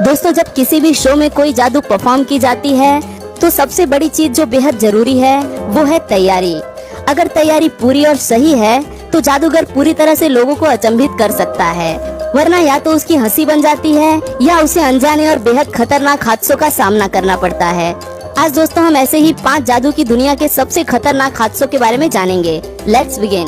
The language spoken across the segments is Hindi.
दोस्तों, जब किसी भी शो में कोई जादू परफॉर्म की जाती है तो सबसे बड़ी चीज जो बेहद जरूरी है वो है तैयारी। अगर तैयारी पूरी और सही है तो जादूगर पूरी तरह से लोगों को अचंभित कर सकता है, वरना या तो उसकी हंसी बन जाती है या उसे अनजाने और बेहद खतरनाक हादसों का सामना करना पड़ता है। आज दोस्तों हम ऐसे ही 5 जादू की दुनिया के सबसे खतरनाक हादसों के बारे में जानेंगे। Let's begin.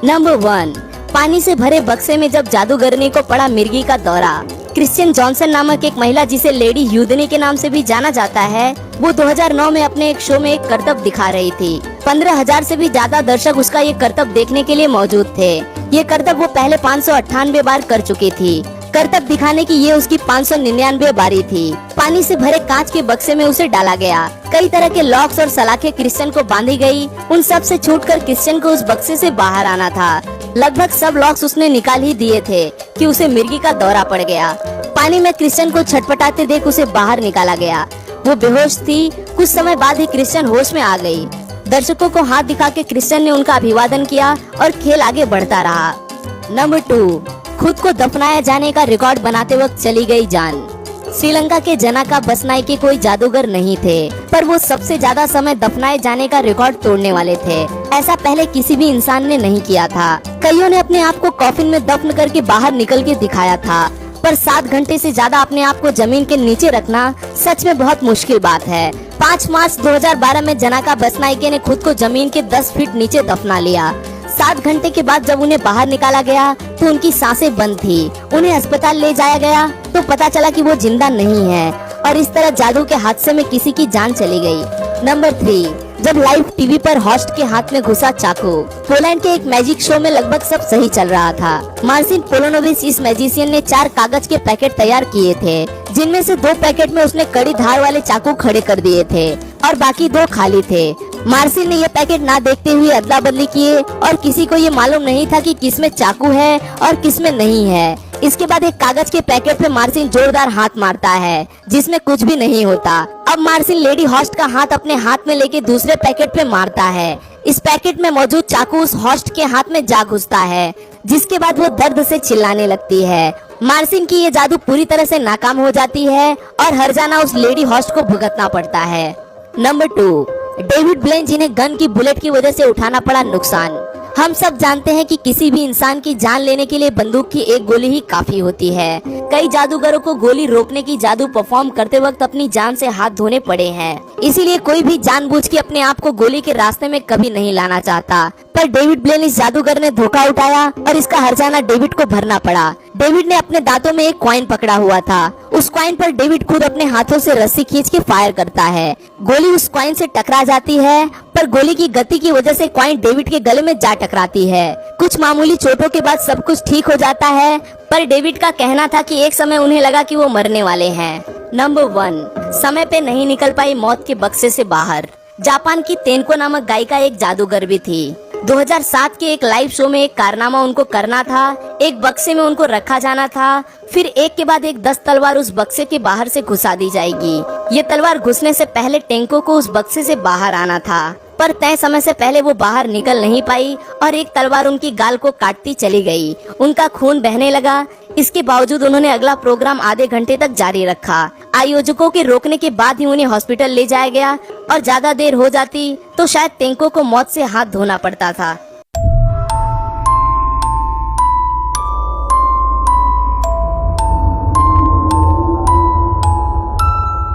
नंबर 1, पानी से भरे बक्से में जब जादूगरनी को पड़ा मिर्गी का दौरा। क्रिश्चियन जॉनसन नामक एक महिला, जिसे लेडी ह्यूदनी के नाम से भी जाना जाता है, वो 2009 में अपने एक शो में एक करतब दिखा रही थी। 15,000 से भी ज्यादा दर्शक उसका ये करतब देखने के लिए मौजूद थे। ये करतब वो पहले 598 बार कर चुकी थी। करतब दिखाने की ये उसकी 599 बारी थी। पानी से भरे कांच के बक्से में उसे डाला गया। कई तरह के लॉक्स और सलाखें क्रिश्चियन को बांधी गई। उन सब से छूटकर क्रिश्चियन को उस बक्से से बाहर आना था। लगभग सब लॉक्स उसने निकाल ही दिए थे कि उसे मिर्गी का दौरा पड़ गया। पानी में क्रिश्चियन को छटपटाते देख उसे बाहर निकाला गया। वो बेहोश थी। कुछ समय बाद ही क्रिश्चियन होश में आ गई। दर्शकों को हाथ दिखा के क्रिश्चियन ने उनका अभिवादन किया और खेल आगे बढ़ता रहा। नंबर 2, खुद को दफनाया जाने का रिकॉर्ड बनाते वक्त चली गई जान। श्रीलंका के जनाका बसनायके कोई जादूगर नहीं थे, पर वो सबसे ज्यादा समय दफनाए जाने का रिकॉर्ड तोड़ने वाले थे। ऐसा पहले किसी भी इंसान ने नहीं किया था। कईयों ने अपने आप को कॉफिन में दफन करके बाहर निकल के दिखाया था, पर 7 घंटे से ज्यादा अपने आप को जमीन के नीचे रखना सच में बहुत मुश्किल बात है। 5 मार्च 2012 में जनाका बसनायके ने खुद को जमीन के 10 फीट नीचे दफना लिया। 7 घंटे के बाद जब उन्हें बाहर निकाला गया तो उनकी सांसें बंद थी। उन्हें अस्पताल ले जाया गया तो पता चला कि वो जिंदा नहीं है, और इस तरह जादू के हादसे में किसी की जान चली गई। नंबर 3, जब लाइव टीवी पर होस्ट के हाथ में घुसा चाकू। पोलैंड के एक मैजिक शो में लगभग सब सही चल रहा था। मार्सिन पोलोनोविच इस मैजिशियन ने 4 कागज के पैकेट तैयार किए थे, जिनमें से 2 पैकेट में उसने कड़ी धार वाले चाकू खड़े कर दिए थे और बाकी 2 खाली थे। मार्सिन ने ये पैकेट ना देखते हुए अदला बदली किए और किसी को ये मालूम नहीं था कि किसमें चाकू है और किसमें नहीं है। इसके बाद एक कागज के पैकेट पे मार्सिन जोरदार हाथ मारता है जिसमें कुछ भी नहीं होता। अब मार्सिन लेडी होस्ट का हाथ अपने हाथ में लेके दूसरे पैकेट पे मारता है। इस पैकेट में मौजूद चाकू उस होस्ट के हाथ में जा घुसता है, जिसके बाद वो दर्द से चिल्लाने लगती है। मार्सिन की ये जादू पूरी तरह से नाकाम हो जाती है और हर्जाना उस लेडी होस्ट को भुगतना पड़ता है। नंबर 2, डेविड ब्लेन, जिन्हें गन की बुलेट की वजह से उठाना पड़ा नुकसान। हम सब जानते हैं कि किसी भी इंसान की जान लेने के लिए बंदूक की एक गोली ही काफी होती है। कई जादूगरों को गोली रोकने की जादू परफॉर्म करते वक्त अपनी जान से हाथ धोने पड़े हैं। इसीलिए कोई भी जानबूझ के अपने आप को गोली के रास्ते में कभी नहीं लाना चाहता, पर डेविड ब्लेन इस जादूगर ने धोखा उठाया और इसका हर्जाना डेविड को भरना पड़ा। डेविड ने अपने दांतों में एक कॉइन पकड़ा हुआ था। उस कॉइन पर डेविड खुद अपने हाथों से रस्सी खींच के फायर करता है। गोली उस कॉइन से टकरा जाती है, पर गोली की गति की वजह से कॉइन डेविड के गले में जा टकराती है। कुछ मामूली चोटों के बाद सब कुछ ठीक हो जाता है, पर डेविड का कहना था कि एक समय उन्हें लगा कि वो मरने वाले हैं। नंबर 1, समय पे नहीं निकल पाई मौत के बक्से से बाहर। जापान की तेनको नामक गायिका एक जादूगर भी थी। 2007 के एक लाइव शो में एक कारनामा उनको करना था। एक बक्से में उनको रखा जाना था, फिर एक के बाद एक 10 तलवार उस बक्से के बाहर से घुसा दी जाएगी। ये तलवार घुसने से पहले टेंको को उस बक्से से बाहर आना था, पर तय समय से पहले वो बाहर निकल नहीं पाई और एक तलवार उनकी गाल को काटती चली गई। उनका खून बहने लगा। इसके बावजूद उन्होंने अगला प्रोग्राम आधे घंटे तक जारी रखा। आयोजकों के रोकने के बाद ही उन्हें हॉस्पिटल ले जाया गया, और ज्यादा देर हो जाती तो शायद टेंको को मौत से हाथ धोना पड़ता था।